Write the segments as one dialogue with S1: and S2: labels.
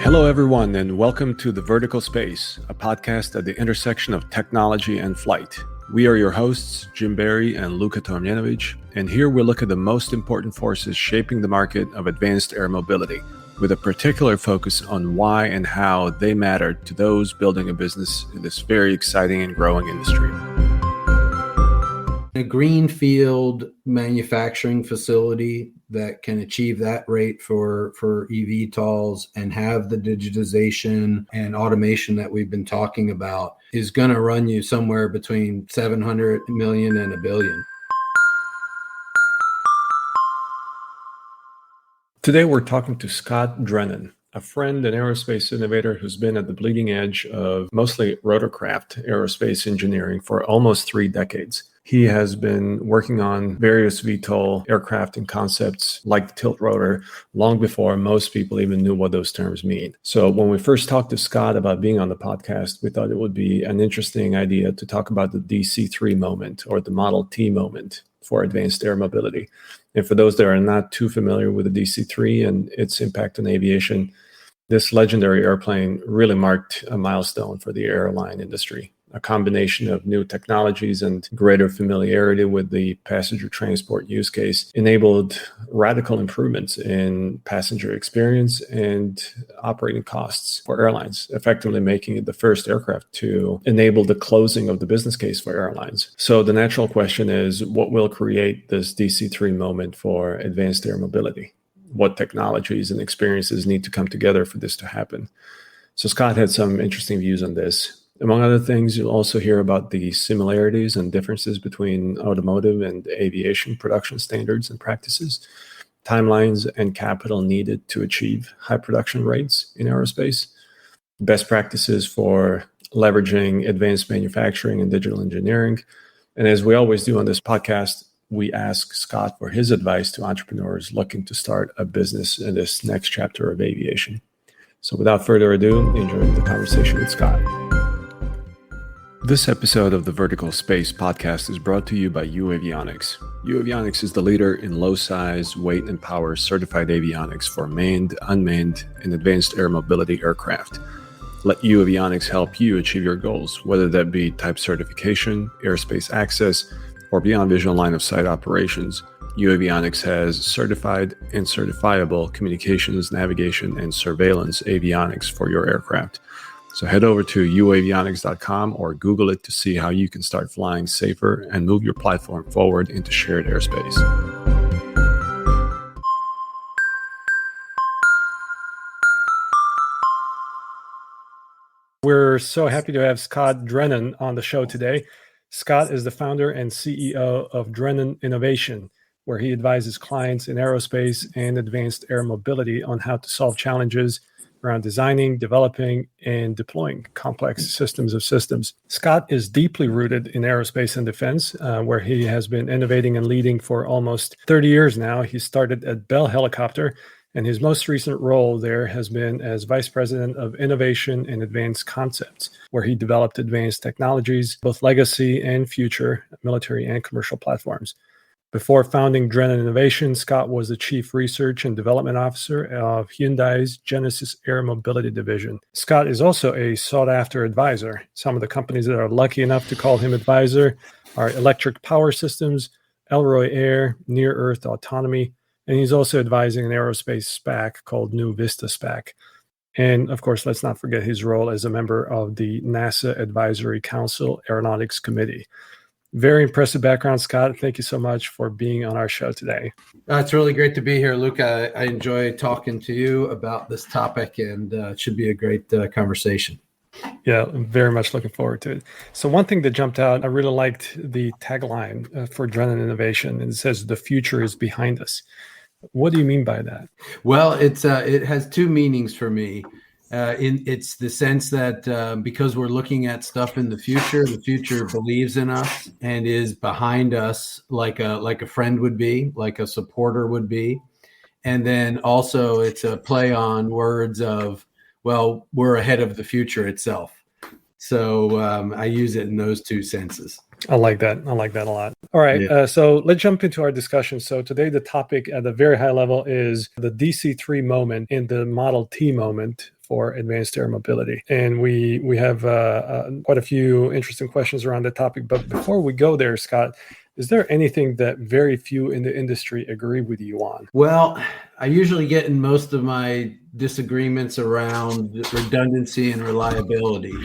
S1: Hello, everyone, and welcome to The Vertical Space, a podcast at the intersection of technology and flight. We are your hosts, Jim Barry and Luka Tomjanovic, and here we look at the most important forces shaping the market of advanced air mobility, with a particular focus on why and how they matter to those building a business in this very exciting and growing industry.
S2: A greenfield manufacturing facility that can achieve that rate for eVTOLs and have the digitization and automation that we've been talking about is going to run you somewhere between 700 million and $1 billion.
S1: Today, we're talking to Scott Drennan, a friend and aerospace innovator who's been at the bleeding edge of mostly rotorcraft aerospace engineering for almost 3 decades. He has been working on various VTOL aircraft and concepts like the tilt rotor long before most people even knew what those terms mean. So when we first talked to Scott about being on the podcast, we thought it would be an interesting idea to talk about the DC-3 moment or the Model T moment for advanced air mobility. And for those that are not too familiar with the DC-3 and its impact on aviation, this legendary airplane really marked a milestone for the airline industry. A combination of new technologies and greater familiarity with the passenger transport use case enabled radical improvements in passenger experience and operating costs for airlines, effectively making it the first aircraft to enable the closing of the business case for airlines. So the natural question is, what will create this DC-3 moment for advanced air mobility? What technologies and experiences need to come together for this to happen? So Scott had some interesting views on this. Among other things, you'll also hear about the similarities and differences between automotive and aviation production standards and practices, timelines and capital needed to achieve high production rates in aerospace, best practices for leveraging advanced manufacturing and digital engineering. And as we always do on this podcast, we ask Scott for his advice to entrepreneurs looking to start a business in this next chapter of aviation. So without further ado, enjoy the conversation with Scott. This episode of the Vertical Space podcast is brought to you by UAvionics. UAvionics is the leader in low size, weight, and power certified avionics for manned, unmanned, and advanced air mobility aircraft. Let UAvionics help you achieve your goals, whether that be type certification, airspace access, or beyond visual line of sight operations. UAvionics has certified and certifiable communications, navigation, and surveillance avionics for your aircraft. So head over to uavionics.com or Google it to see how you can start flying safer and move your platform forward into shared airspace. We're so happy to have Scott Drennan on the show today. Scott is the founder and CEO of Drennan Innovation, where he advises clients in aerospace and advanced air mobility on how to solve challenges around designing, developing, and deploying complex systems of systems. Scott is deeply rooted in aerospace and defense, where he has been innovating and leading for almost 30 years now. He started at Bell Helicopter, and his most recent role there has been as Vice President of Innovation and Advanced Concepts, where he developed advanced technologies, both legacy and future, military and commercial platforms. Before founding Drennan Innovation, Scott was the Chief Research and Development Officer of Hyundai's Genesis Air Mobility Division. Scott is also a sought-after advisor. Some of the companies that are lucky enough to call him advisor are Electric Power Systems, Elroy Air, Near Earth Autonomy, and he's also advising an aerospace SPAC called New Vista SPAC. And of course, let's not forget his role as a member of the NASA Advisory Council Aeronautics Committee. Very impressive background, Scott. Thank you so much for being on our show today.
S2: It's really great to be here, Luca. I enjoy talking to you about this topic, and it should be a great conversation.
S1: Yeah, I'm very much looking forward to it. So one thing that jumped out, I really liked the tagline for Drennan Innovation, and it says, "The future is behind us." What do you mean by that?
S2: Well, it has 2 meanings for me. It's the sense that because we're looking at stuff in the future believes in us and is behind us like a friend would be, like a supporter would be. And then also it's a play on words of, well, we're ahead of the future itself. So I use it in those 2 senses.
S1: I like that a lot. All right. Yeah. So let's jump into our discussion. So today, the topic at a very high level is the DC-3 moment and the Model T moment for advanced air mobility. And we have quite a few interesting questions around the topic. But before we go there, Scott, is there anything that very few in the industry agree with you on?
S2: Well, I usually get in most of my disagreements around redundancy and reliability.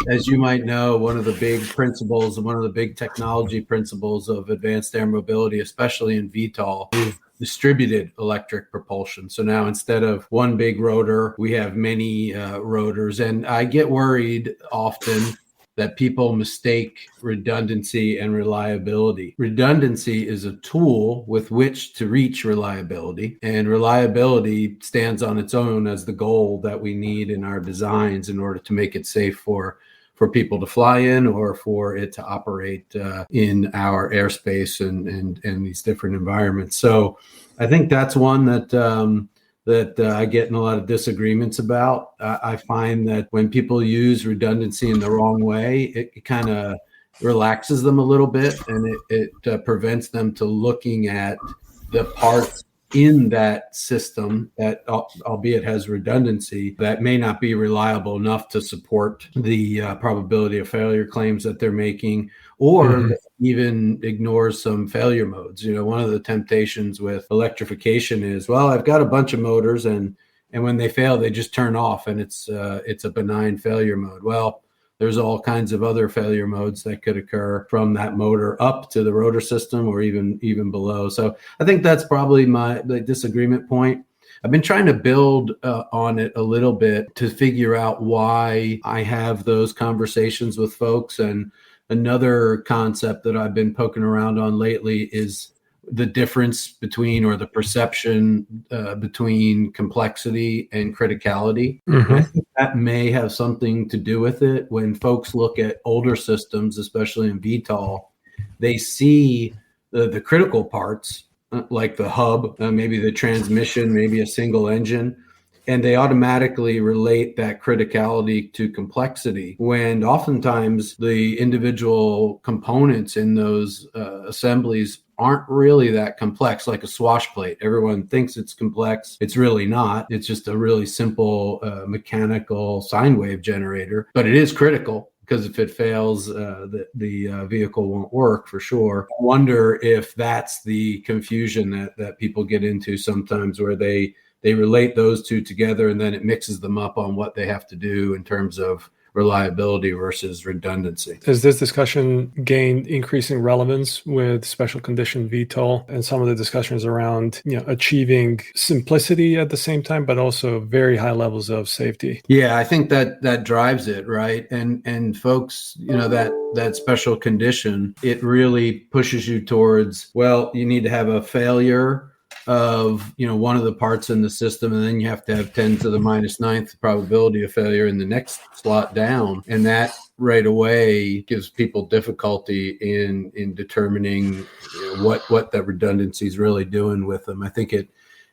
S2: As you might know, one of the big principles, one of the big technology principles of advanced air mobility, especially in VTOL, is distributed electric propulsion. So now instead of one big rotor, we have many rotors. And I get worried often that people mistake redundancy and reliability. Redundancy is a tool with which to reach reliability, and reliability stands on its own as the goal that we need in our designs in order to make it safe for people to fly in or for it to operate in our airspace and these different environments. So I think that's one that I get in a lot of disagreements about. I find that when people use redundancy in the wrong way, it kind of relaxes them a little bit, and it prevents them to looking at the parts in that system that, albeit has redundancy, that may not be reliable enough to support the probability of failure claims that they're making, or even ignores some failure modes. You know, one of the temptations with electrification is, well, I've got a bunch of motors, and when they fail, they just turn off, and it's a benign failure mode. Well, there's all kinds of other failure modes that could occur from that motor up to the rotor system, or even below. So I think that's probably the disagreement point. I've been trying to build on it a little bit to figure out why I have those conversations with folks. And another concept that I've been poking around on lately is the difference between, or the perception between, complexity and criticality. I think that may have something to do with it. When folks look at older systems, especially in VTOL, they see the critical parts, like the hub, maybe the transmission, maybe a single engine, and they automatically relate that criticality to complexity, when oftentimes the individual components in those assemblies aren't really that complex. Like a swash plate, everyone thinks it's complex. It's really not. It's just a really simple mechanical sine wave generator, but it is critical, because if it fails, the vehicle won't work for sure. I wonder if that's the confusion that people get into sometimes, where they relate those two together, and then it mixes them up on what they have to do in terms of reliability versus redundancy.
S1: Has this discussion gained increasing relevance with special condition VTOL and some of the discussions around, achieving simplicity at the same time, but also very high levels of safety?
S2: Yeah, I think that drives it, right? And folks, that special condition, it really pushes you towards, well, you need to have a failure of one of the parts in the system, and then you have to have 10 to the minus ninth probability of failure in the next slot down, and that right away gives people difficulty in determining what that redundancy is really doing with them. I think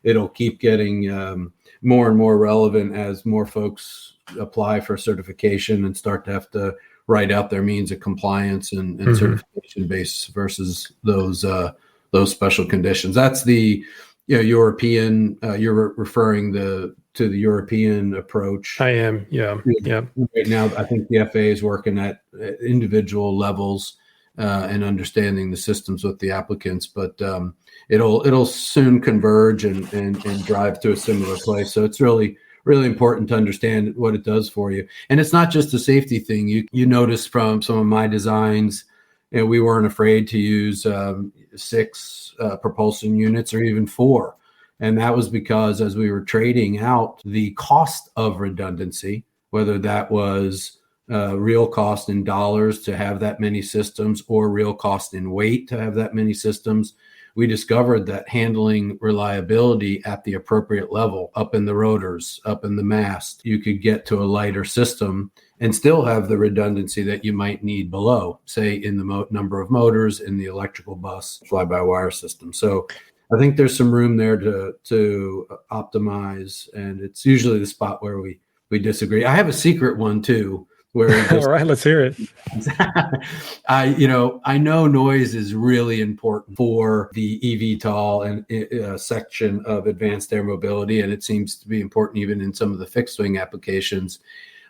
S2: it'll keep getting more and more relevant as more folks apply for certification and start to have to write out their means of compliance and certification base versus those special conditions. That's the European. You're referring to the European approach.
S1: I am. Yeah.
S2: Right now, I think the FAA is working at individual levels and understanding the systems with the applicants, but it'll soon converge and drive to a similar place. So it's really important to understand what it does for you. And it's not just a safety thing. You notice from some of my designs, we weren't afraid to use 6 propulsion units or even 4. And that was because as we were trading out the cost of redundancy, whether that was real cost in dollars to have that many systems or real cost in weight to have that many systems, we discovered that handling reliability at the appropriate level, up in the rotors, up in the mast, you could get to a lighter system and still have the redundancy that you might need below, say in the number of motors in the electrical bus fly-by-wire system. So I think there's some room there to optimize, and it's usually the spot where we disagree. I have a secret one too. where we
S1: All
S2: just
S1: right, let's hear it.
S2: I know noise is really important for the eVTOL and section of advanced air mobility, and it seems to be important even in some of the fixed wing applications.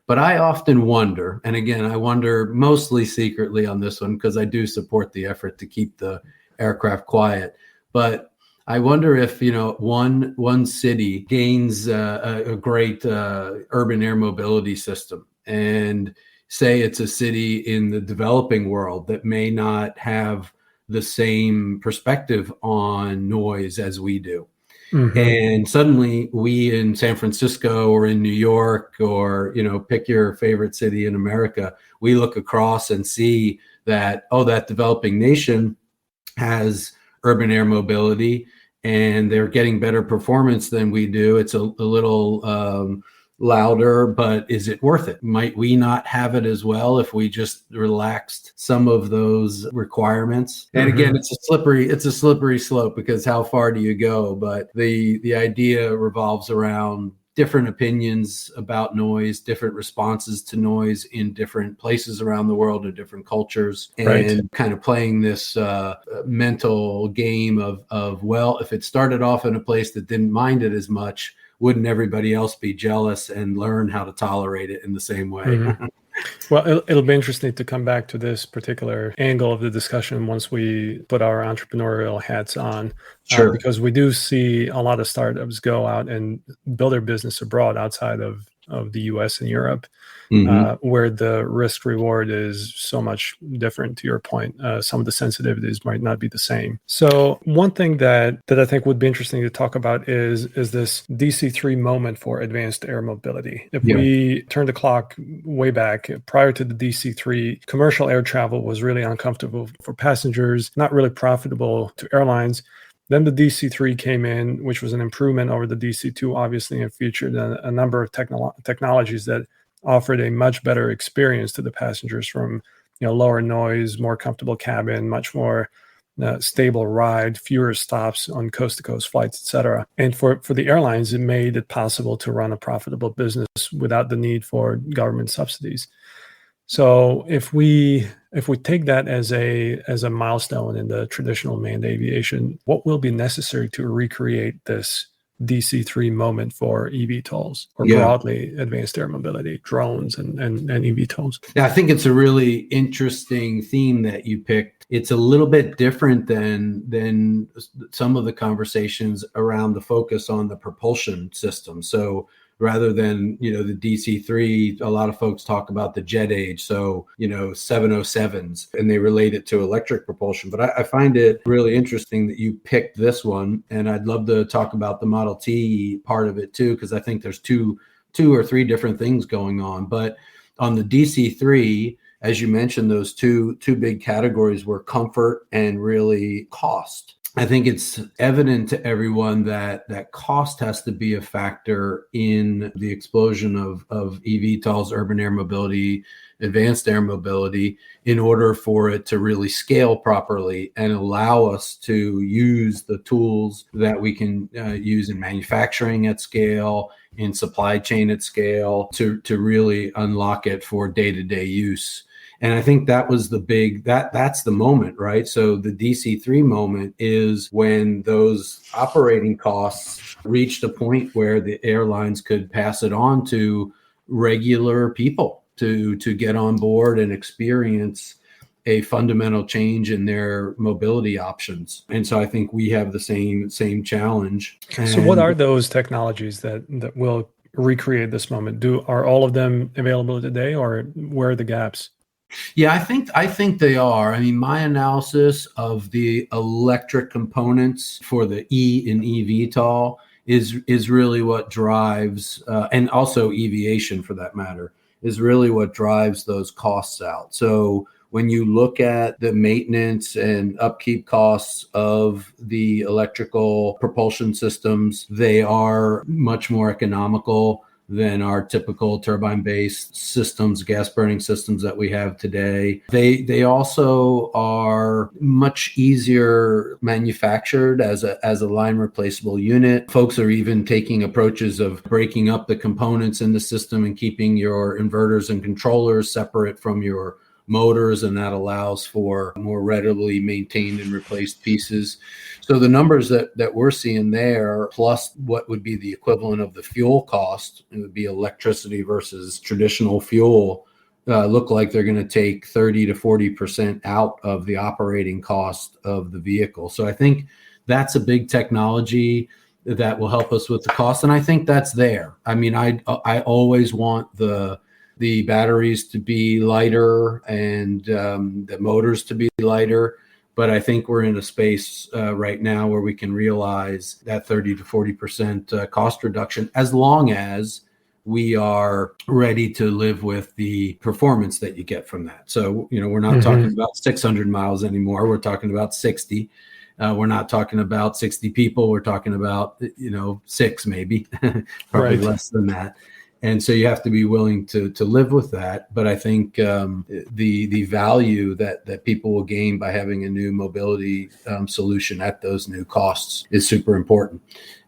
S2: But I often wonder, and again, I wonder mostly secretly on this one because I do support the effort to keep the aircraft quiet. But I wonder if one city gains a great urban air mobility system, and say it's a city in the developing world that may not have the same perspective on noise as we do.
S1: Mm-hmm.
S2: And suddenly we in San Francisco or in New York or, pick your favorite city in America, we look across and see that, that developing nation has urban air mobility and they're getting better performance than we do. It's a little louder, but is it worth it? Might we not have it as well if we just relaxed some of those requirements? And again, it's a slippery slope because how far do you go? But the idea revolves around different opinions about noise, different responses to noise in different places around the world and different cultures, and kind of playing this mental game of, well, if it started off in a place that didn't mind it as much, wouldn't everybody else be jealous and learn how to tolerate it in the same way?
S1: Mm-hmm. Well, it'll be interesting to come back to this particular angle of the discussion once we put our entrepreneurial hats on.
S2: Sure.
S1: Because we do see a lot of startups go out and build their business abroad outside of the US and Europe, where the risk reward is so much different. To your point, some of the sensitivities might not be the same. So one thing that I think would be interesting to talk about is this DC-3 moment for advanced air mobility. If we turn the clock way back, prior to the DC-3, commercial air travel was really uncomfortable for passengers, not really profitable to airlines. Then the DC-3 came in, which was an improvement over the DC-2, obviously, and featured a number of technologies that offered a much better experience to the passengers, from lower noise, more comfortable cabin, much more stable ride, fewer stops on coast-to-coast flights, etc. And for the airlines, it made it possible to run a profitable business without the need for government subsidies. So if we take that as a milestone in the traditional manned aviation, what will be necessary to recreate this DC-3 moment for eVTOLs, or broadly advanced air mobility, drones and eVTOLs?
S2: Yeah, I think it's a really interesting theme that you picked. It's a little bit different than some of the conversations around the focus on the propulsion system. So rather than, the DC-3, a lot of folks talk about the jet age. So, 707s, and they relate it to electric propulsion. But I find it really interesting that you picked this one. And I'd love to talk about the Model T part of it too, because I think there's two or three different things going on. But on the DC-3, as you mentioned, those two big categories were comfort and really cost. I think it's evident to everyone that cost has to be a factor in the explosion of eVTOLs, urban air mobility, advanced air mobility, in order for it to really scale properly and allow us to use the tools that we can use in manufacturing at scale, in supply chain at scale, to really unlock it for day-to-day use. And I think that was that's the moment, right? So the DC-3 moment is when those operating costs reached a point where the airlines could pass it on to regular people to get on board and experience a fundamental change in their mobility options. And so I think we have the same challenge.
S1: So what are those technologies that will recreate this moment? Are all of them available today, or where are the gaps?
S2: Yeah, I think they are. I mean, my analysis of the electric components for the E in eVTOL is really what drives, and also aviation for that matter, is really what drives those costs out. So when you look at the maintenance and upkeep costs of the electrical propulsion systems, they are much more economical than our typical turbine-based systems, gas-burning systems that we have today. They also are much easier manufactured as a line replaceable unit. Folks are even taking approaches of breaking up the components in the system and keeping your inverters and controllers separate from your motors, and that allows for more readily maintained and replaced pieces. So the numbers that we're seeing there, plus what would be the equivalent of the fuel cost, it would be electricity versus traditional fuel, look like they're going to take 30 to 40% out of the operating cost of the vehicle. So I think that's a big technology that will help us with the cost, and I think that's there. I mean, I always want the batteries to be lighter and the motors to be lighter. But I think we're in a space right now where we can realize that 30 to 40% cost reduction, as long as we are ready to live with the performance that you get from that. So, we're not talking about 600 miles anymore. We're talking about 60. We're not talking about 60 people. We're talking about, 6 maybe, probably less than that. And so you have to be willing to live with that. But I think the value that people will gain by having a new mobility solution at those new costs is super important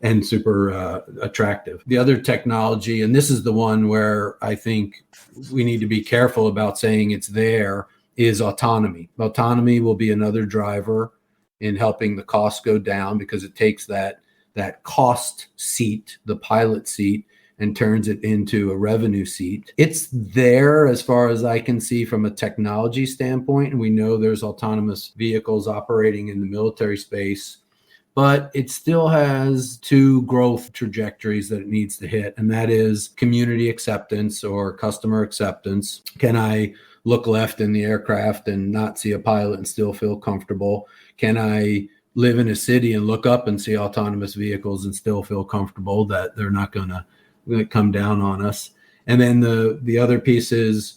S2: and super attractive. The other technology, and this is the one where I think we need to be careful about saying it's there, is autonomy. Autonomy will be another driver in helping the costs go down, because it takes that cost seat, the pilot seat, and turns it into a revenue seat. It's there as far as I can see from a technology standpoint. And we know there's autonomous vehicles operating in the military space, but it still has two growth trajectories that it needs to hit. And that is community acceptance or customer acceptance. Can I look left in the aircraft and not see a pilot and still feel comfortable? Can I live in a city and look up and see autonomous vehicles and still feel comfortable that they're not going to come down on us? And then the other piece is,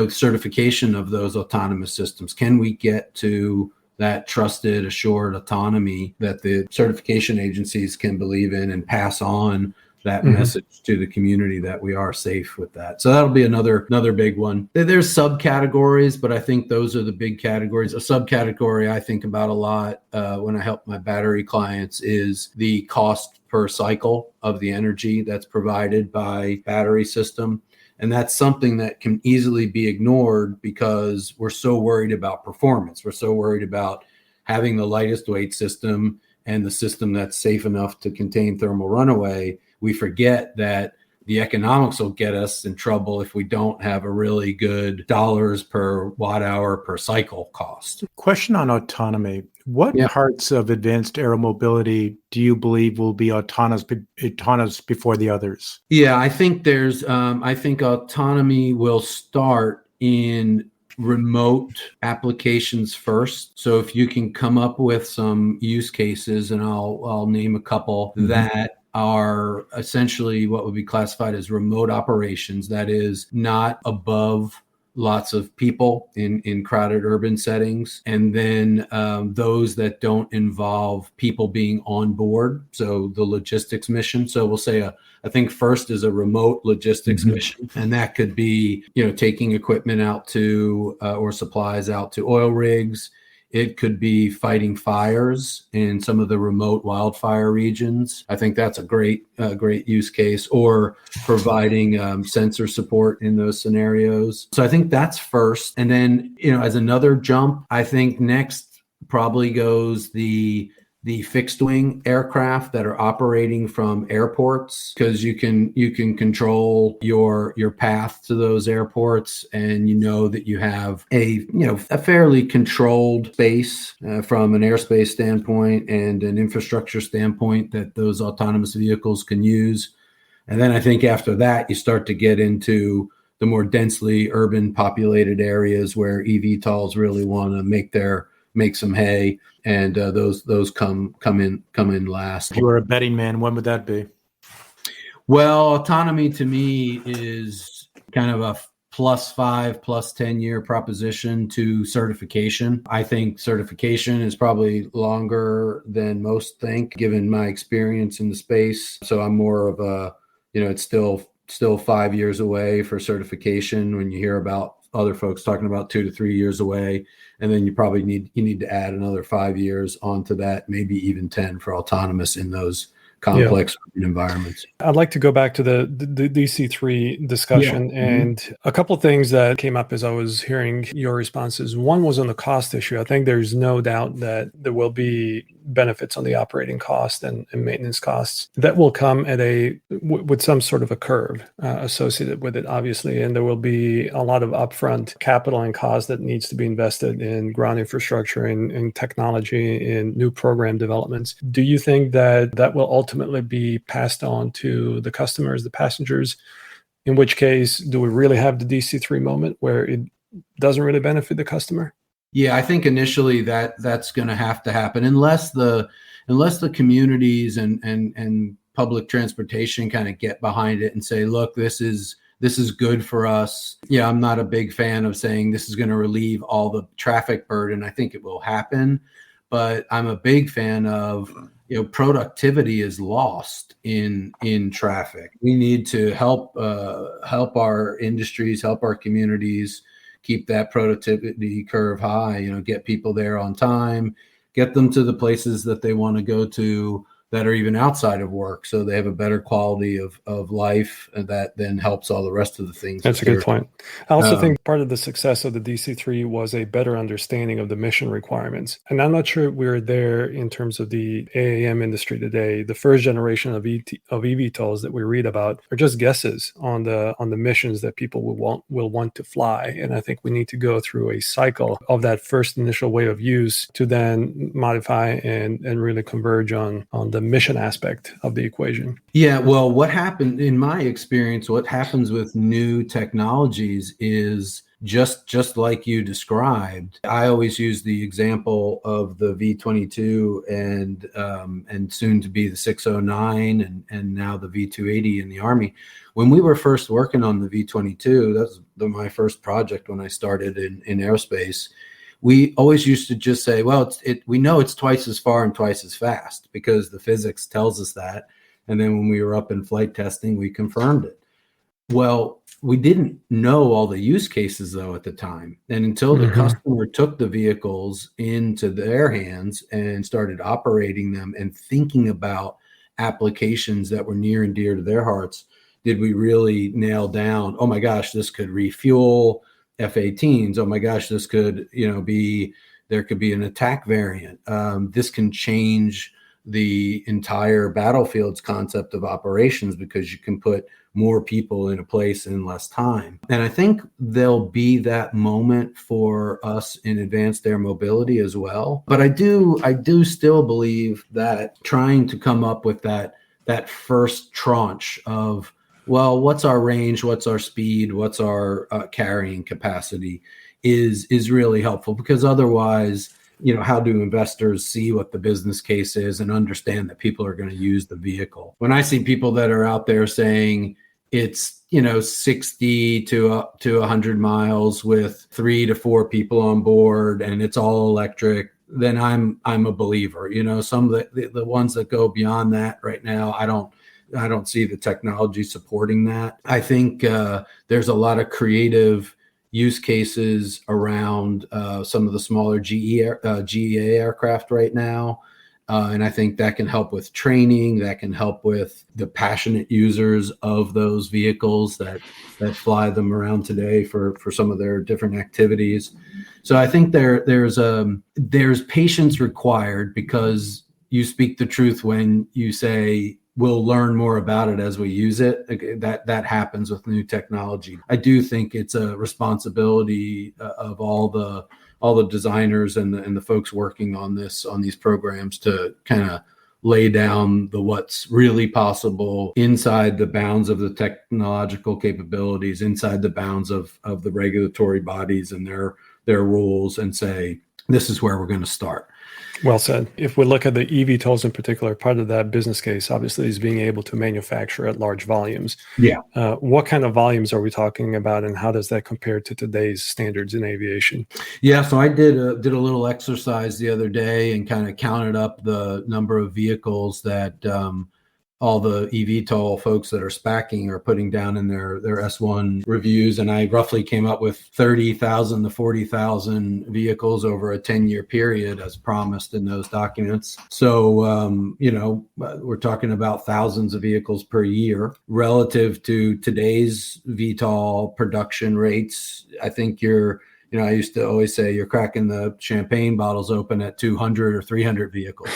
S2: certification of those autonomous systems. Can we get to that trusted, assured autonomy that the certification agencies can believe in and pass on that message to the community that we are safe with that? So that'll be another big one. There's subcategories, but I think those are the big categories. A subcategory I think about a lot when I help my battery clients is the cost per cycle of the energy that's provided by battery system. And that's something that can easily be ignored because we're so worried about performance. We're so worried about having the lightest weight system and the system that's safe enough to contain thermal runaway. We forget that the economics will get us in trouble if we don't have a really good dollars per watt hour per cycle cost.
S3: Question on autonomy. What parts of advanced air mobility do you believe will be autonomous before the others?
S2: Yeah, I think I think autonomy will start in remote applications first. So if you can come up with some use cases, and I'll name a couple that are essentially what would be classified as remote operations, that is not above lots of people in crowded urban settings, and then those that don't involve people being on board, so the logistics mission. So we'll say I think first is a remote logistics mission, and that could be taking equipment out to or supplies out to oil rigs. It could be fighting fires in some of the remote wildfire regions. I think that's a great use case, or providing sensor support in those scenarios. So I think that's first. And then, as another jump, I think next probably goes the fixed wing aircraft that are operating from airports, because you can control your path to those airports, and that you have a fairly controlled space from an airspace standpoint and an infrastructure standpoint that those autonomous vehicles can use. And then I think after that you start to get into the more densely urban populated areas where eVTOLs really want to make some hay, and those come in last.
S3: If you were a betting man, when would that be?
S2: Well, autonomy to me is kind of a +5, +10 year proposition to certification. I think certification is probably longer than most think, given my experience in the space. So I'm more of a, it's still still 5 years away for certification when you hear about other folks talking about 2 to 3 years away. And then you probably need to add another 5 years onto that, maybe even 10 for autonomous in those complex environments.
S1: I'd like to go back to the DC3 discussion and a couple of things that came up as I was hearing your responses. One was on the cost issue. I think there's no doubt that there will be benefits on the operating cost and maintenance costs that will come at with some sort of a curve associated with it, obviously. And there will be a lot of upfront capital and cost that needs to be invested in ground infrastructure, in technology, in new program developments. Do you think that will ultimately be passed on to the customers, the passengers? In which case, do we really have the DC3 moment where it doesn't really benefit the customer?
S2: Yeah, I think initially that's going to have to happen unless the communities and public transportation kind of get behind it and say, look, this is good for us. Yeah, I'm not a big fan of saying this is going to relieve all the traffic burden. I think it will happen, but I'm a big fan of, productivity is lost in traffic. We need to help our industries, help our communities keep that productivity curve high, get people there on time, get them to the places that they want to go to that are even outside of work, so they have a better quality of life, and that then helps all the rest of the things.
S1: That's a good point. I also think part of the success of the DC3 was a better understanding of the mission requirements. And I'm not sure we're there in terms of the AAM industry today. The first generation of eVTOLs that we read about are just guesses on the missions that people will want to fly. And I think we need to go through a cycle of that first initial way of use to then modify and really converge on the mission aspect of the equation.
S2: Yeah, well, what happened in my experience, what happens with new technologies is just like you described. I always use the example of the V-22 and soon to be the 609 and now the V-280 in the Army. When we were first working on the V-22, that was my first project when I started in aerospace. We always used to just say, well, we know it's twice as far and twice as fast because the physics tells us that. And then when we were up in flight testing, we confirmed it. Well, we didn't know all the use cases, though, at the time. And until the customer took the vehicles into their hands and started operating them and thinking about applications that were near and dear to their hearts, did we really nail down, oh my gosh, this could refuel F-18s. Oh my gosh, this could, there could be an attack variant. This can change the entire battlefield's concept of operations because you can put more people in a place in less time. And I think there'll be that moment for us in advanced air mobility as well. But I do still believe that trying to come up with that first tranche of, well, what's our range, what's our speed, what's our carrying capacity is really helpful, because otherwise, how do investors see what the business case is and understand that people are going to use the vehicle? When I see people that are out there saying it's 60 to 100 miles with 3 to 4 people on board and it's all electric, then I'm a believer. Some of the ones that go beyond that right now, I don't see the technology supporting that. I think there's a lot of creative use cases around some of the smaller GA aircraft right now. And I think that can help with training, that can help with the passionate users of those vehicles that fly them around today for some of their different activities. So I think there's patience required, because you speak the truth when you say, we'll learn more about it as we use it. That happens with new technology. I do think it's a responsibility of all the designers and the folks working on these programs to kind of lay down what's really possible inside the bounds of the technological capabilities, inside the bounds of the regulatory bodies and their rules, and say, this is where we're going to start.
S1: Well said. If we look at the eVTOLs in particular, part of that business case obviously is being able to manufacture at large volumes.
S2: Yeah.
S1: What kind of volumes are we talking about, and how does that compare to today's standards in aviation?
S2: Yeah, so I did a little exercise the other day and kind of counted up the number of vehicles that all the eVTOL folks that are SPACing are putting down in their S1 reviews. And I roughly came up with 30,000 to 40,000 vehicles over a 10-year period as promised in those documents. So, we're talking about thousands of vehicles per year relative to today's VTOL production rates. I think I used to always say you're cracking the champagne bottles open at 200 or 300 vehicles.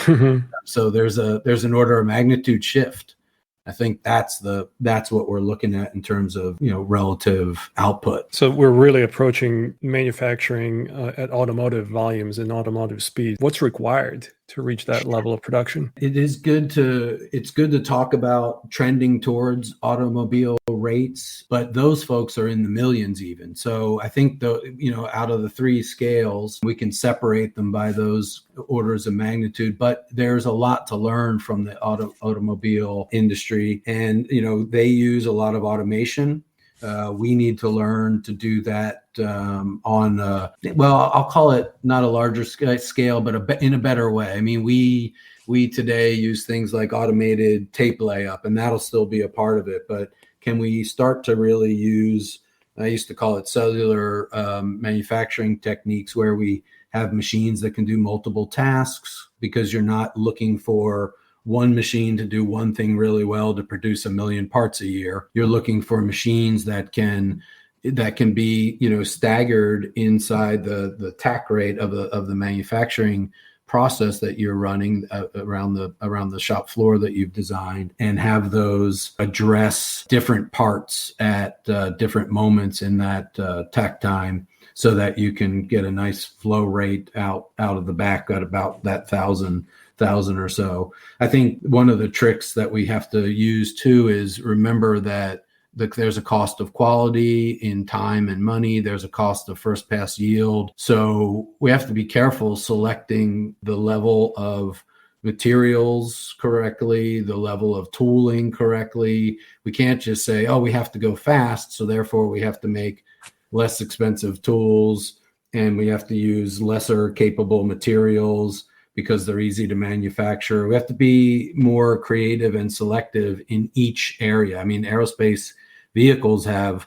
S2: So there's an order of magnitude shift. I think that's what we're looking at in terms of, relative output.
S1: So we're really approaching manufacturing at automotive volumes and automotive speed. What's required to reach that level of production?
S2: It's good to talk about trending towards automobile rates, but those folks are in the millions even. So I think out of the three scales, we can separate them by those orders of magnitude, but there's a lot to learn from the automobile industry. And, they use a lot of automation. We need to learn to do that I'll call it not a larger scale, but in a better way. I mean, we today use things like automated tape layup, and that'll still be a part of it. But can we start to really use, I used to call it cellular manufacturing techniques, where we have machines that can do multiple tasks, because you're not looking for one machine to do one thing really well to produce 1 million parts a year. You're looking for machines that can be, staggered inside the tack rate of the manufacturing process that you're running around the shop floor that you've designed, and have those address different parts at different moments in that tack time, so that you can get a nice flow rate out of the back at about that thousand or so. I think one of the tricks that we have to use too is remember that there's a cost of quality in time and money. There's a cost of first pass yield. So we have to be careful selecting the level of materials correctly, the level of tooling correctly. We can't just say, oh, we have to go fast, so therefore we have to make less expensive tools, and we have to use lesser capable materials because they're easy to manufacture. We have to be more creative and selective in each area. I mean, aerospace vehicles have,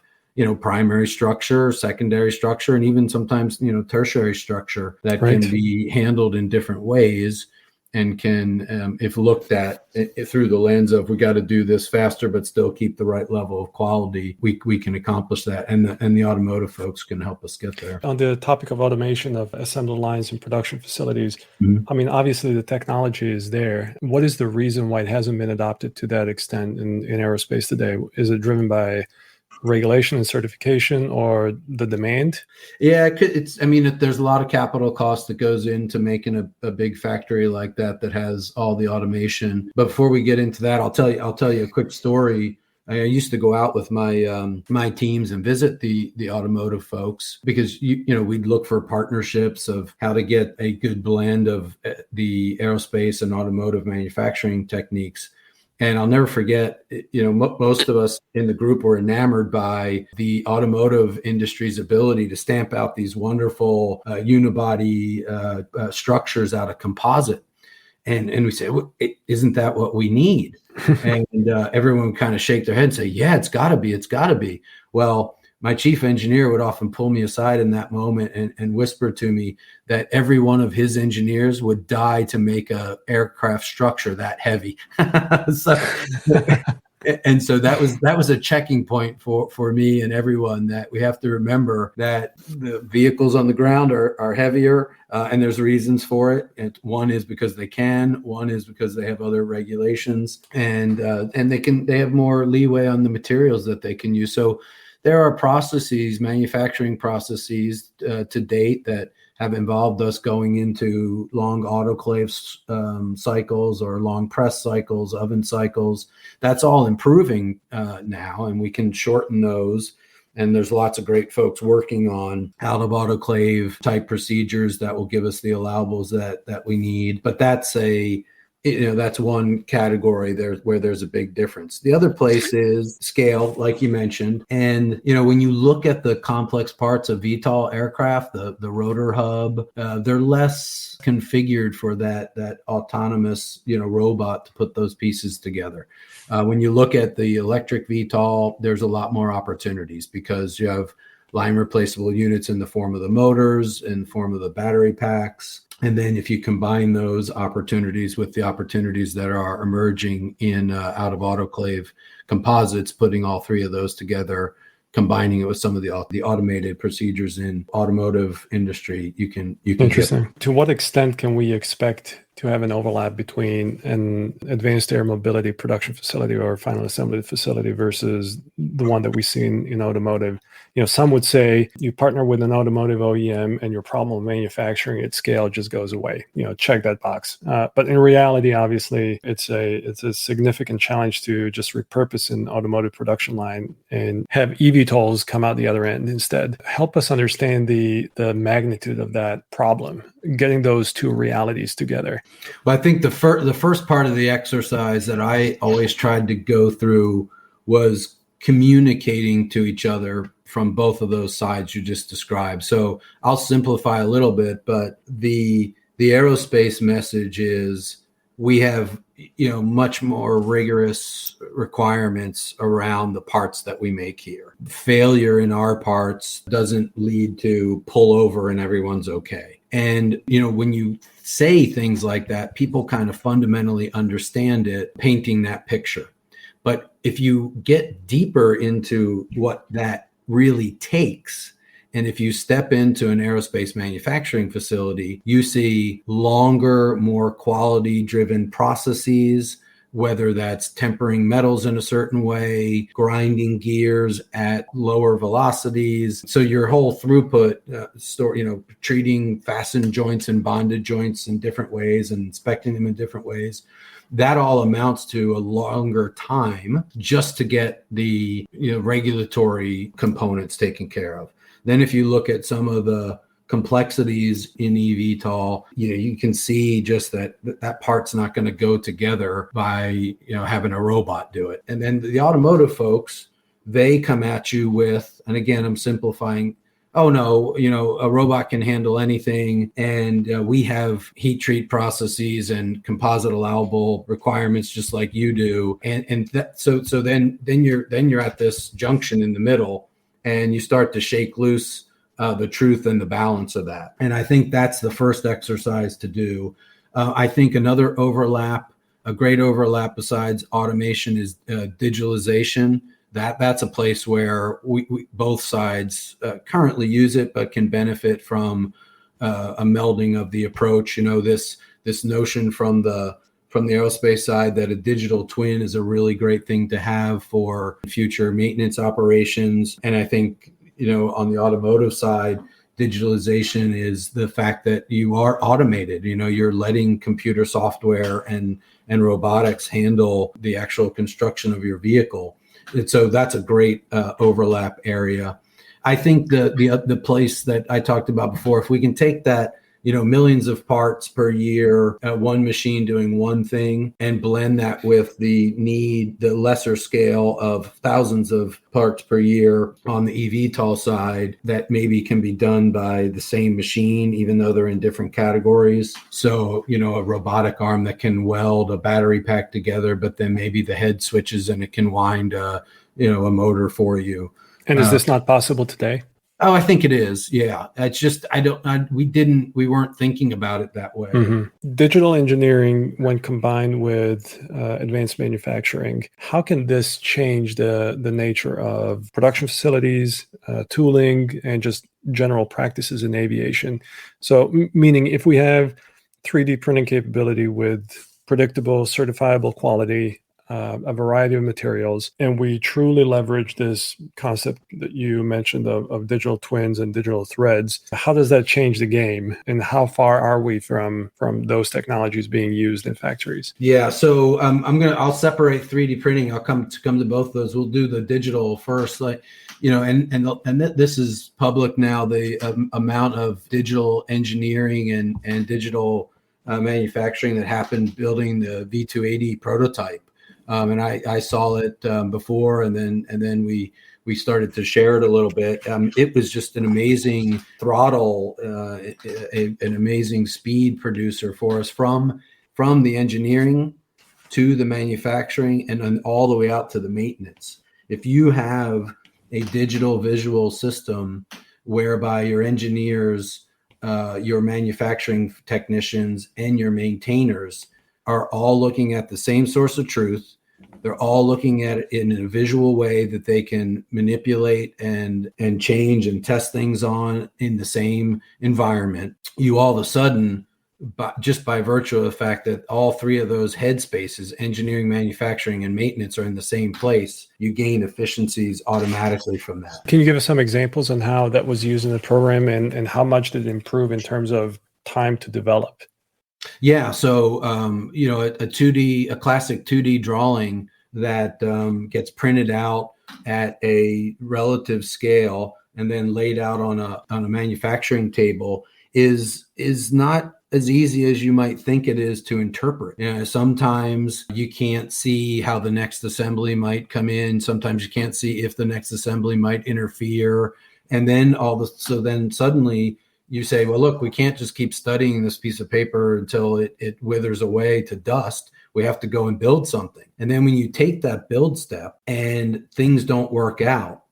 S2: primary structure, secondary structure, and even sometimes, tertiary structure that
S1: Right.
S2: can be handled in different ways, and can, if looked at through the lens of, we got to do this faster but still keep the right level of quality, we can accomplish that, and the automotive folks can help us get there.
S1: On the topic of automation of assembly lines and production facilities,
S2: Mhm.
S1: I mean, obviously the technology is there. What is the reason why it hasn't been adopted to that extent in aerospace today? Is it driven by regulation and certification, or the demand?
S2: Yeah, there's a lot of capital cost that goes into making a big factory like that has all the automation. But before we get into that, I'll tell you a quick story. I used to go out with my teams and visit the automotive folks, because we'd look for partnerships of how to get a good blend of the aerospace and automotive manufacturing techniques. And I'll never forget, most of us in the group were enamored by the automotive industry's ability to stamp out these wonderful unibody structures out of composite. And we say, well, isn't that what we need? And everyone would kind of shake their head and say, yeah, it's got to be. Well, my chief engineer would often pull me aside in that moment and whisper to me that every one of his engineers would die to make a aircraft structure that heavy. So that was a checking point for me and everyone, that we have to remember that the vehicles on the ground are heavier, and there's reasons for it. And one is because they can, one is because they have other regulations, and they have more leeway on the materials that they can use. So there are manufacturing processes to date that have involved us going into long autoclave cycles, or long press cycles, oven cycles. That's all improving now, and we can shorten those. And there's lots of great folks working on out of autoclave type procedures that will give us the allowables that we need. But that's that's one category there where there's a big difference. The other place is scale, like you mentioned. And, when you look at the complex parts of VTOL aircraft, the rotor hub, they're less configured for that autonomous, robot to put those pieces together. When you look at the electric VTOL, there's a lot more opportunities because you have line replaceable units in the form of the motors, in the form of the battery packs. And then if you combine those opportunities with the opportunities that are emerging in out of autoclave composites, putting all three of those together, combining it with some of the automated procedures in automotive industry, you can
S1: Interesting. To what extent can we expect to have an overlap between an advanced air mobility production facility or final assembly facility versus the one that we see in automotive? Some would say you partner with an automotive OEM and your problem of manufacturing at scale just goes away. Check that box. But in reality, obviously, it's a significant challenge to just repurpose an automotive production line and have eVTOLs come out the other end instead. Help us understand the magnitude of that problem, getting those two realities together.
S2: Well, I think the first part of the exercise that I always tried to go through was communicating to each other from both of those sides you just described. So I'll simplify a little bit, but the aerospace message is we have much more rigorous requirements around the parts that we make here. Failure in our parts doesn't lead to pull over and everyone's okay. And when you say things like that, people kind of fundamentally understand it, painting that picture. But if you get deeper into what that really takes, and if you step into an aerospace manufacturing facility, you see longer, more quality-driven processes, whether that's tempering metals in a certain way, grinding gears at lower velocities. So your whole throughput, treating fastened joints and bonded joints in different ways and inspecting them in different ways, that all amounts to a longer time just to get the regulatory components taken care of. Then if you look at some of the complexities in eVTOL, you can see just that part's not going to go together by having a robot do it. And then the automotive folks, they come at you with, and again, I'm simplifying, oh no, a robot can handle anything, and we have heat treat processes and composite allowable requirements just like you do, so then you're at this junction in the middle, and you start to shake loose the truth and the balance of that. And I think that's the first exercise to do. I think another overlap, a great overlap besides automation, is digitalization. That's a place where we both sides currently use it, but can benefit from a melding of the approach. This notion from the aerospace side that a digital twin is a really great thing to have for future maintenance operations. And I think on the automotive side, digitalization is the fact that you are automated. You're letting computer software and robotics handle the actual construction of your vehicle. And so that's a great overlap area. I think the place that I talked about before, if we can take that, millions of parts per year, one machine doing one thing, and blend that with the lesser scale of thousands of parts per year on the eVTOL side that maybe can be done by the same machine, even though they're in different categories. So, a robotic arm that can weld a battery pack together, but then maybe the head switches and it can wind a motor for you.
S1: And is this not possible today?
S2: Oh, I think it is. Yeah. It's just, we weren't thinking about it that way.
S1: Mm-hmm. Digital engineering, when combined with advanced manufacturing, how can this change the nature of production facilities, tooling, and just general practices in aviation? So meaning if we have 3D printing capability with predictable, certifiable quality, a variety of materials, and we truly leverage this concept that you mentioned of digital twins and digital threads, how does that change the game, and how far are we from those technologies being used in factories?
S2: Yeah, so I'll separate 3D printing. I'll come to both of those. We'll do the digital first, and this is public now. The amount of digital engineering and digital manufacturing that happened building the V280 prototype. And I saw it before, and then we started to share it a little bit. It was just an amazing throttle, an amazing speed producer for us from the engineering to the manufacturing and then all the way out to the maintenance. If you have a digital visual system whereby your engineers, your manufacturing technicians, and your maintainers are all looking at the same source of truth, they're all looking at it in a visual way that they can manipulate and change and test things on in the same environment, you all of a sudden, just by virtue of the fact that all three of those headspaces, engineering, manufacturing, and maintenance, are in the same place, you gain efficiencies automatically from that.
S1: Can you give us some examples on how that was used in the program and how much did it improve in terms of time to develop?
S2: Yeah, so a classic 2D drawing that gets printed out at a relative scale and then laid out on a manufacturing table is not as easy as you might think it is to interpret. Sometimes you can't see how the next assembly might come in. Sometimes you can't see if the next assembly might interfere. And then so then suddenly you say, well, look, we can't just keep studying this piece of paper until it withers away to dust. We have to go and build something. And then when you take that build step and things don't work out,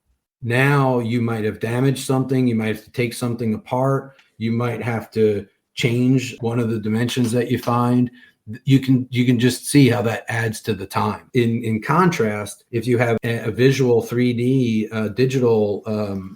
S2: now you might have damaged something. You might have to take something apart. You might have to change one of the dimensions that you find. You can just see how that adds to the time. In contrast, if you have a visual 3D digital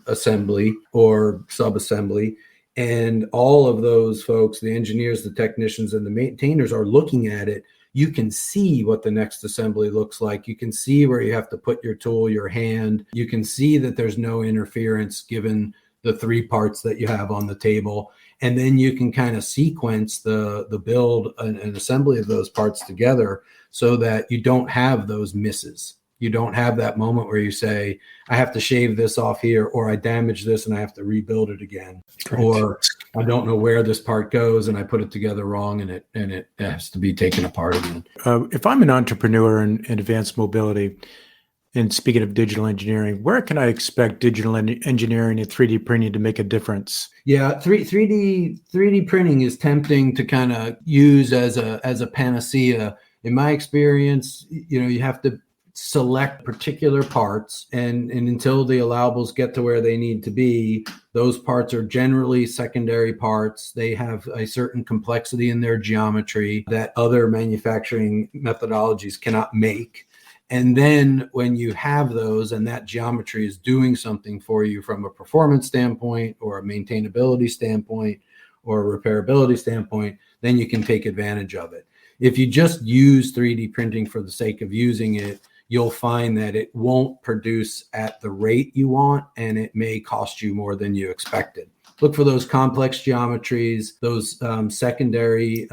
S2: assembly or subassembly, and all of those folks, the engineers, the technicians, and the maintainers are looking at it, you can see what the next assembly looks like. You can see where you have to put your tool, your hand. You can see that there's no interference given the three parts that you have on the table. And then you can kind of sequence the build and assembly of those parts together so that you don't have those misses. You don't have that moment where you say, I have to shave this off here, or I damage this and I have to rebuild it again. Correct. Or I don't know where this part goes and I put it together wrong and it has to be taken apart again.
S3: If I'm an entrepreneur in advanced mobility, and speaking of digital engineering, where can I expect digital engineering and 3D printing to make a difference?
S2: Yeah, 3D printing is tempting to kind of use as a panacea. In my experience, you have to select particular parts, and until the allowables get to where they need to be, those parts are generally secondary parts. They have a certain complexity in their geometry that other manufacturing methodologies cannot make. And then when you have those and that geometry is doing something for you from a performance standpoint or a maintainability standpoint or a repairability standpoint, then you can take advantage of it. If you just use 3D printing for the sake of using it, you'll find that it won't produce at the rate you want, and it may cost you more than you expected. Look for those complex geometries, those secondary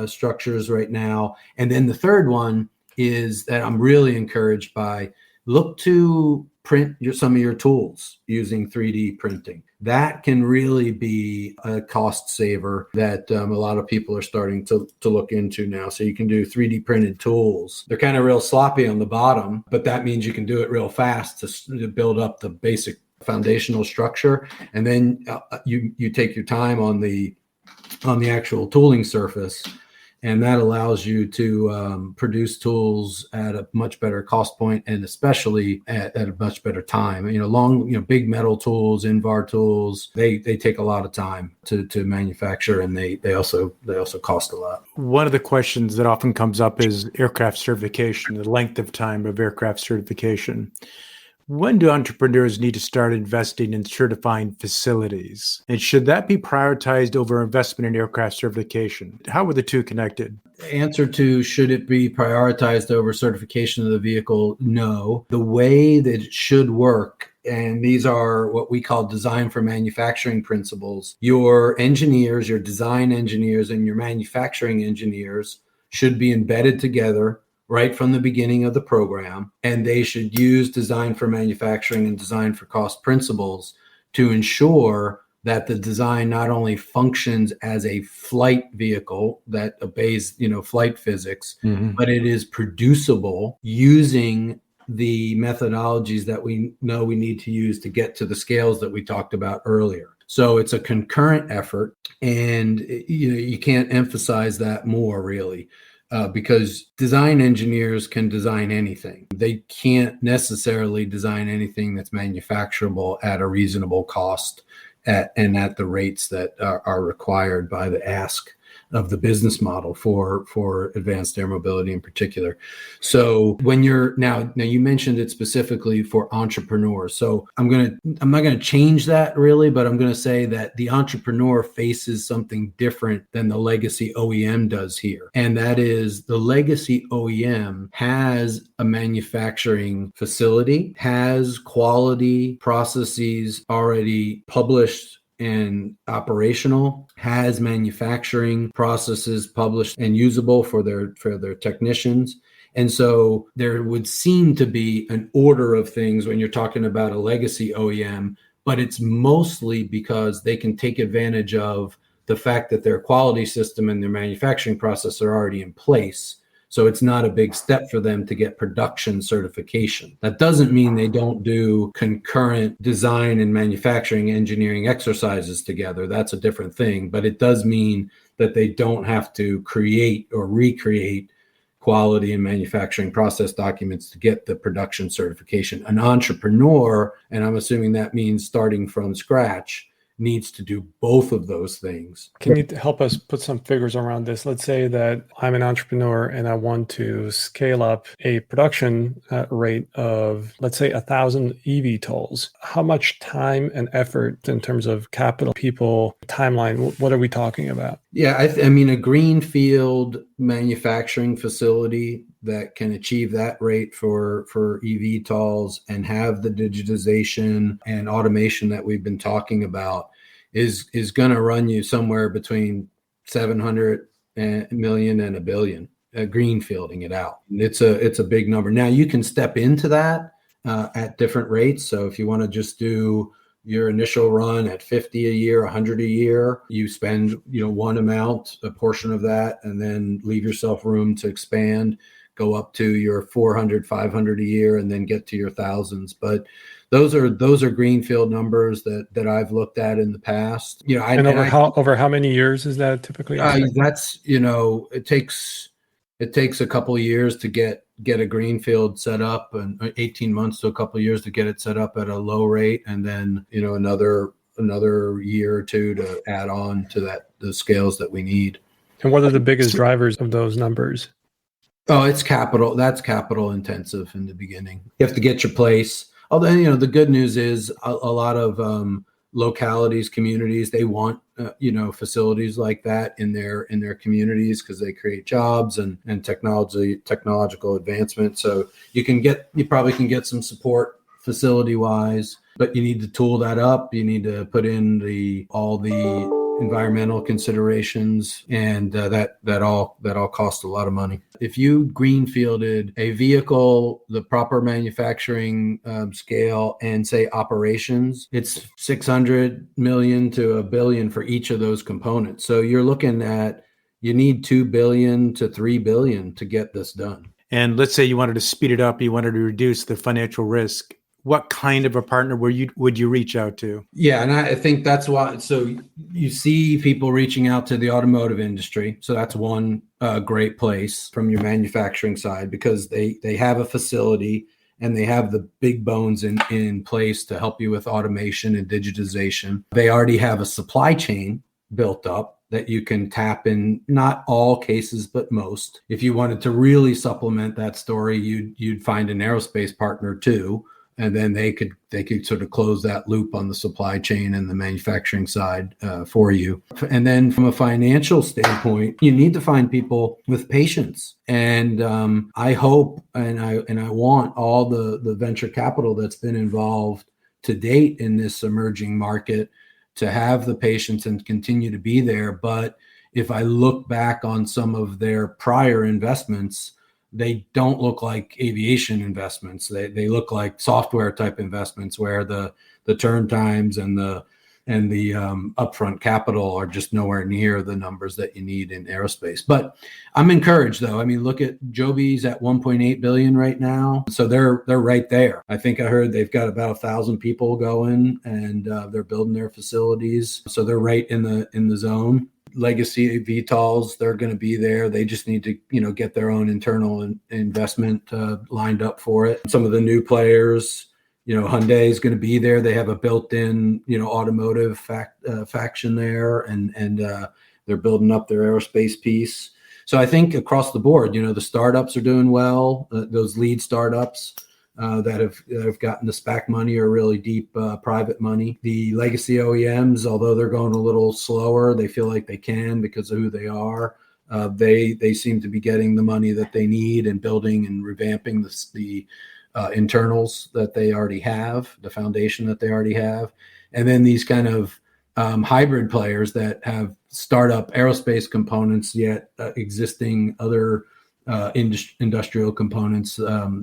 S2: structures right now. And then the third one is that I'm really encouraged by, look to print some of your tools using 3D printing. That can really be a cost saver that a lot of people are starting to look into now. So you can do 3D printed tools. They're kind of real sloppy on the bottom, but that means you can do it real fast to build up the basic foundational structure. And then you take your time on the actual tooling surface. And that allows you to produce tools at a much better cost point, and especially at a much better time. Big metal tools, Invar tools, they take a lot of time to manufacture, and they also cost a lot.
S3: One of the questions that often comes up is aircraft certification, the length of time of aircraft certification. When do entrepreneurs need to start investing in certifying facilities? And should that be prioritized over investment in aircraft certification? How are the two connected?
S2: Answer to, should it be prioritized over certification of the vehicle? No. The way that it should work, and these are what we call design for manufacturing principles, your engineers, your design engineers, and your manufacturing engineers should be embedded together right from the beginning of the program, and they should use design for manufacturing and design for cost principles to ensure that the design not only functions as a flight vehicle that obeys, flight physics, but it is producible using the methodologies that we know we need to use to get to the scales that we talked about earlier. So it's a concurrent effort, and you can't emphasize that more, really. Because design engineers can design anything. They can't necessarily design anything that's manufacturable at a reasonable cost and at the rates that are required by the ask of the business model for advanced air mobility in particular. So when you're now you mentioned it specifically for entrepreneurs. So I'm not going to change that really, but I'm going to say that the entrepreneur faces something different than the legacy OEM does here. And that is the legacy OEM has a manufacturing facility, has quality processes already published and operational, has manufacturing processes published and usable for their technicians. And so there would seem to be an order of things when you're talking about a legacy OEM, but it's mostly because they can take advantage of the fact that their quality system and their manufacturing process are already in place. So it's not a big step for them to get production certification. That doesn't mean they don't do concurrent design and manufacturing engineering exercises together. That's a different thing. But it does mean that they don't have to create or recreate quality and manufacturing process documents to get the production certification. An entrepreneur, and I'm assuming that means starting from scratch, needs to do both of those things.
S1: Can you help us put some figures around this? Let's say that I'm an entrepreneur and I want to scale up a production rate of, let's say, 1,000 eVTOLs. How much time and effort in terms of capital, people, timeline, what are we talking about?
S2: Yeah, I mean, a greenfield manufacturing facility that can achieve that rate for eVTOLs and have the digitization and automation that we've been talking about is going to run you somewhere between 700 million and $1 billion, greenfielding it out. It's a big number. Now you can step into that at different rates. So if you want to just do your initial run at 50 a year, 100 a year, you spend, one amount, a portion of that, and then leave yourself room to expand, go up to your 400, 500 a year, and then get to your thousands. But those are greenfield numbers that I've looked at in the past.
S1: Over how many years is that typically?
S2: That's, it takes a couple of years to get a greenfield set up, and 18 months to a couple of years to get it set up at a low rate, and then another year or two to add on to the scales that we need.
S1: And what are the biggest drivers of those numbers?
S2: Oh, it's capital. That's capital intensive in the beginning. You have to get your place. Although, the good news is a lot of localities, communities, they want, facilities like that in their communities because they create jobs and technological advancement. So you probably can get some support facility wise, but you need to tool that up. You need to put in all the environmental considerations, and that all costs a lot of money. If you greenfielded a vehicle, the proper manufacturing scale, and say operations, it's 600 million to $1 billion for each of those components. So you're looking at, you need 2 billion to 3 billion to get this done.
S3: And let's say you wanted to speed it up, you wanted to reduce the financial risk. What kind of a partner would you reach out to?
S2: Yeah, and I think that's why. So you see people reaching out to the automotive industry. So that's one great place from your manufacturing side, because they have a facility and they have the big bones in place to help you with automation and digitization. They already have a supply chain built up that you can tap in, not all cases, but most. If you wanted to really supplement that story, you'd find an aerospace partner too. And then they could sort of close that loop on the supply chain and the manufacturing side for you. And then from a financial standpoint, you need to find people with patience. And I hope and I want all the venture capital that's been involved to date in this emerging market to have the patience and continue to be there. But if I look back on some of their prior investments, they don't look like aviation investments. They look like software type investments where the turn times and the and the upfront capital are just nowhere near the numbers that you need in aerospace. But I'm encouraged, though. I mean, look at Joby's at 1.8 billion right now, so they're right there. I think I heard they've got about 1,000 people going, and they're building their facilities, so they're right in the zone. Legacy VTOLs, they're going to be there. They just need to, get their own internal investment lined up for it. Some of the new players. Hyundai is going to be there. They have a built-in, automotive faction there, and they're building up their aerospace piece. So I think across the board, the startups are doing well. Those lead startups that have gotten the SPAC money are really deep private money. The legacy OEMs, although they're going a little slower, they feel like they can because of who they are. They seem to be getting the money that they need and building and revamping the internals that they already have, the foundation that they already have. And then these kind of hybrid players that have startup aerospace components, yet existing other industrial components,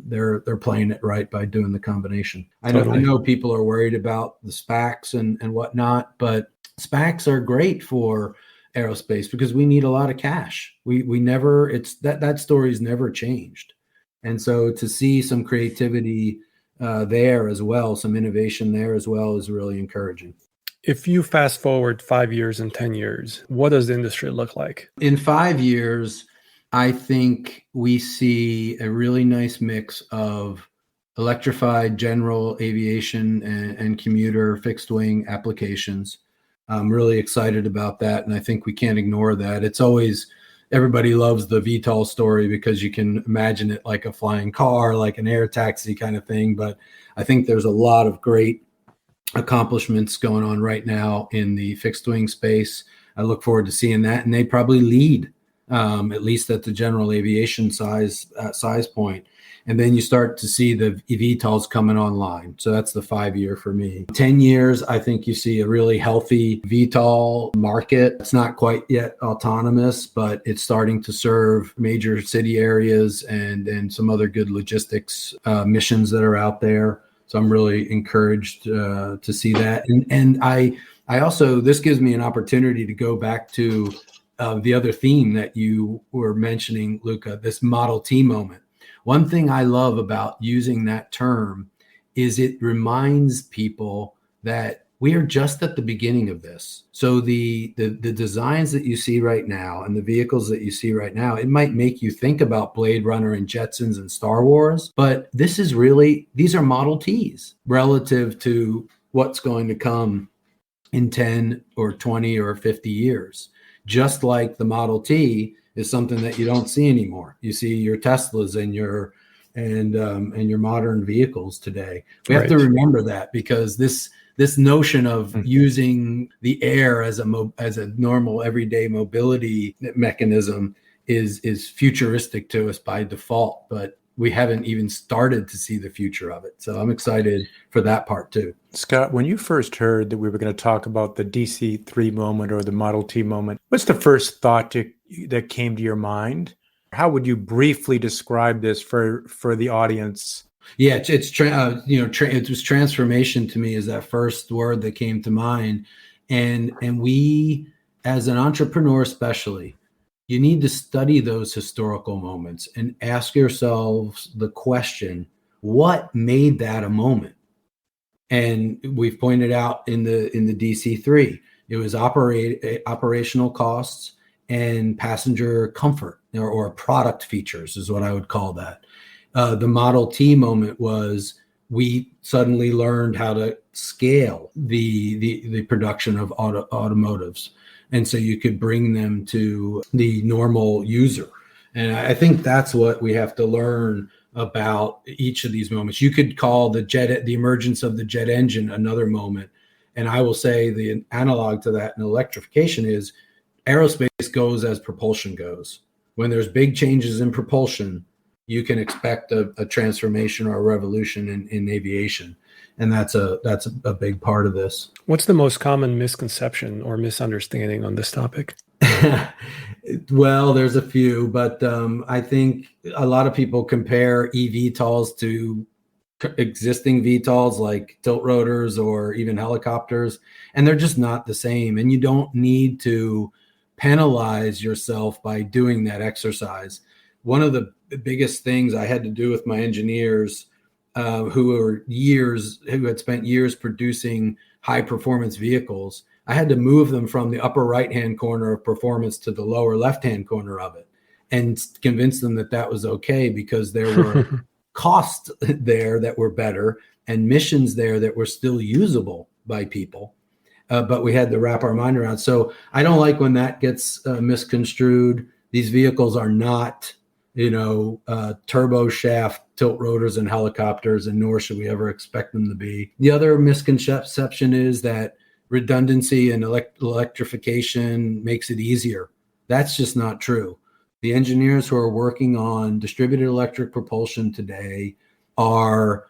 S2: they're playing it right by doing the combination.
S1: Totally.
S2: I know people are worried about the SPACs and whatnot, but SPACs are great for aerospace because we need a lot of cash. We never, that story's never changed. And so to see some creativity there as well, some innovation there as well, is really encouraging.
S1: If you fast forward 5 years and 10 years, what does the industry look like?
S2: In 5 years, I think we see a really nice mix of electrified general aviation and commuter fixed wing applications. I'm really excited about that, and I think we can't ignore that. It's always, everybody loves the VTOL story because you can imagine it like a flying car, like an air taxi kind of thing. But I think there's a lot of great accomplishments going on right now in the fixed wing space. I look forward to seeing that, and they probably lead, at least at the general aviation size point. And then you start to see the eVTOLs coming online. So that's the 5 year for me. 10 years, I think you see a really healthy VTOL market. It's not quite yet autonomous, but it's starting to serve major city areas and some other good logistics missions that are out there. So I'm really encouraged to see that. And I also, this gives me an opportunity to go back to the other theme that you were mentioning, Luca, this Model T moment. One thing I love about using that term is it reminds people that we are just at the beginning of this. So the designs that you see right now and the vehicles that you see right now, it might make you think about Blade Runner and Jetsons and Star Wars, but these are Model Ts relative to what's going to come in 10 or 20 or 50 years. Just like the Model T is something that you don't see anymore. You see your Teslas and your modern vehicles today. We have to remember that, because this notion of using the air as a normal everyday mobility mechanism is futuristic to us by default, but we haven't even started to see the future of it. So I'm excited for that part too.
S3: Scott, when you first heard that we were going to talk about the DC-3 moment or the Model T moment, what's the first thought that came to your mind? How would you briefly describe this for the audience?
S2: Yeah, it was transformation to me, is that first word that came to mind. And we, as an entrepreneur especially, you need to study those historical moments and ask yourselves the question, what made that a moment? And we've pointed out in the DC-3, it was operational costs and passenger comfort, or product features is what I would call that. The Model T moment was, we suddenly learned how to scale the production of automotives. And so you could bring them to the normal user. And I think that's what we have to learn about each of these moments. You could call the emergence of the jet engine another moment. And I will say the analog to that in electrification is aerospace goes as propulsion goes. When there's big changes in propulsion, you can expect a transformation or a revolution in aviation. And that's a big part of this.
S1: What's the most common misconception or misunderstanding on this topic?
S2: Well, there's a few, but I think a lot of people compare eVTOLs to existing VTOLs like tilt rotors or even helicopters, and they're just not the same. And you don't need to penalize yourself by doing that exercise. One of the biggest things I had to do with my engineers who had spent years producing high performance vehicles, I had to move them from the upper right-hand corner of performance to the lower left-hand corner of it and convince them that that was okay, because there were costs there that were better and missions there that were still usable by people. But we had to wrap our mind around. So I don't like when that gets misconstrued. These vehicles are not, turbo shaft tilt rotors and helicopters, and nor should we ever expect them to be. The other misconception is that redundancy and electrification makes it easier. That's just not true. The engineers who are working on distributed electric propulsion today are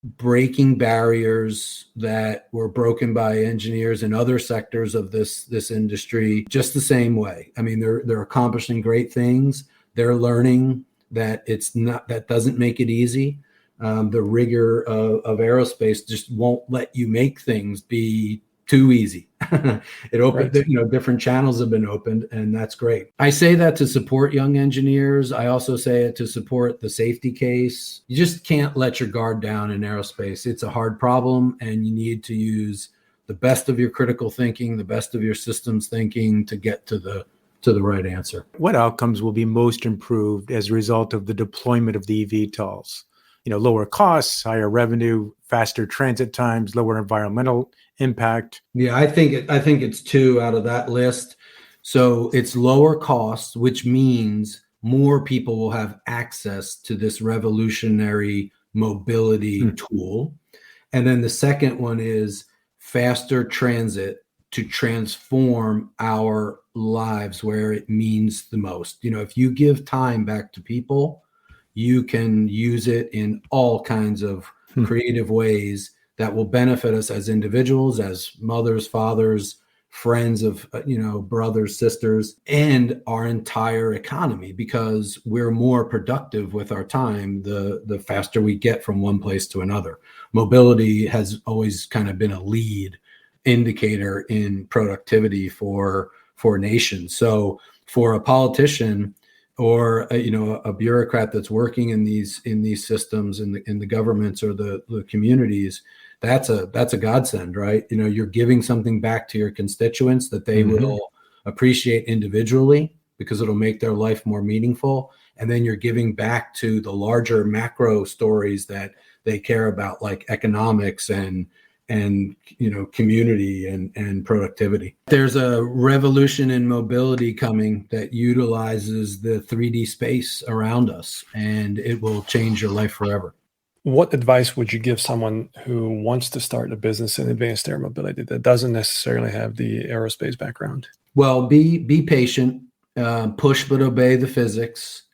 S2: breaking barriers that were broken by engineers in other sectors of this industry just the same way. I mean, they're accomplishing great things. They're learning that that doesn't make it easy. The rigor of aerospace just won't let you make things be too easy. It opened, right. Different channels have been opened, and that's great. I say that to support young engineers. I also say it to support the safety case. You just can't let your guard down in aerospace. It's a hard problem, and you need to use the best of your critical thinking, the best of your systems thinking to get to the right answer.
S3: What outcomes will be most improved as a result of the deployment of the eVTOLs? Lower costs, higher revenue, faster transit times, lower environmental impact.
S2: Yeah, I think it's two out of that list. So it's lower costs, which means more people will have access to this revolutionary mobility tool. And then the second one is faster transit to transform our lives where it means the most. If you give time back to people, you can use it in all kinds of creative ways that will benefit us as individuals, as mothers, fathers, friends of, brothers, sisters, and our entire economy, because we're more productive with our time the faster we get from one place to another. Mobility has always kind of been a lead indicator in productivity for nations. So for a politician or a bureaucrat that's working in these systems in the governments or the communities, that's a godsend, right? You're giving something back to your constituents that they will appreciate individually because it'll make their life more meaningful. And then you're giving back to the larger macro stories that they care about, like economics and community and productivity. There's a revolution in mobility coming that utilizes the 3D space around us, and it will change your life forever.
S1: What advice would you give someone who wants to start a business in advanced air mobility that doesn't necessarily have the aerospace background?
S2: Well, be patient, push but obey the physics,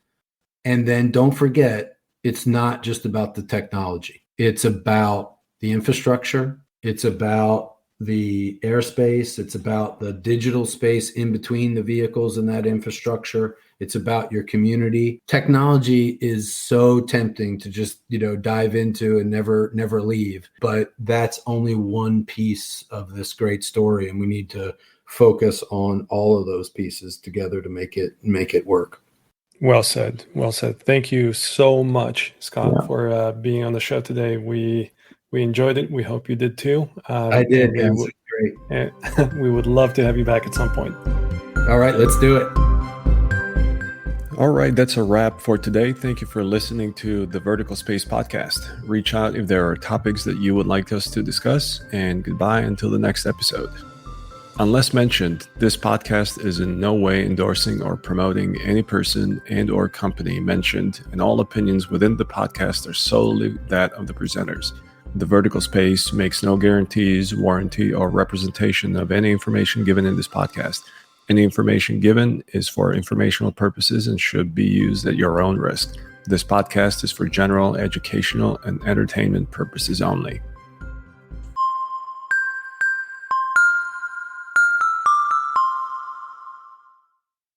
S2: and then don't forget, it's not just about the technology. It's about the infrastructure. It's about the airspace. It's about the digital space in between the vehicles and that infrastructure. It's about your community. Technology is so tempting to just, dive into and never leave. But that's only one piece of this great story. And we need to focus on all of those pieces together to make it work.
S1: Well said. Well said. Thank you so much, Scott, for being on the show today. We enjoyed it. We hope you did too.
S2: I did. It was great.
S1: And we would love to have you back at some point.
S2: All right, let's do it.
S1: All right, that's a wrap for today. Thank you for listening to the Vertical Space Podcast. Reach out if there are topics that you would like us to discuss, and goodbye until the next episode. Unless mentioned, this podcast is in no way endorsing or promoting any person and or company mentioned, and all opinions within the podcast are solely that of the presenters. The Vertical Space makes no guarantees, warranty, or representation of any information given in this podcast. Any information given is for informational purposes and should be used at your own risk. This podcast is for general, educational, and entertainment purposes only.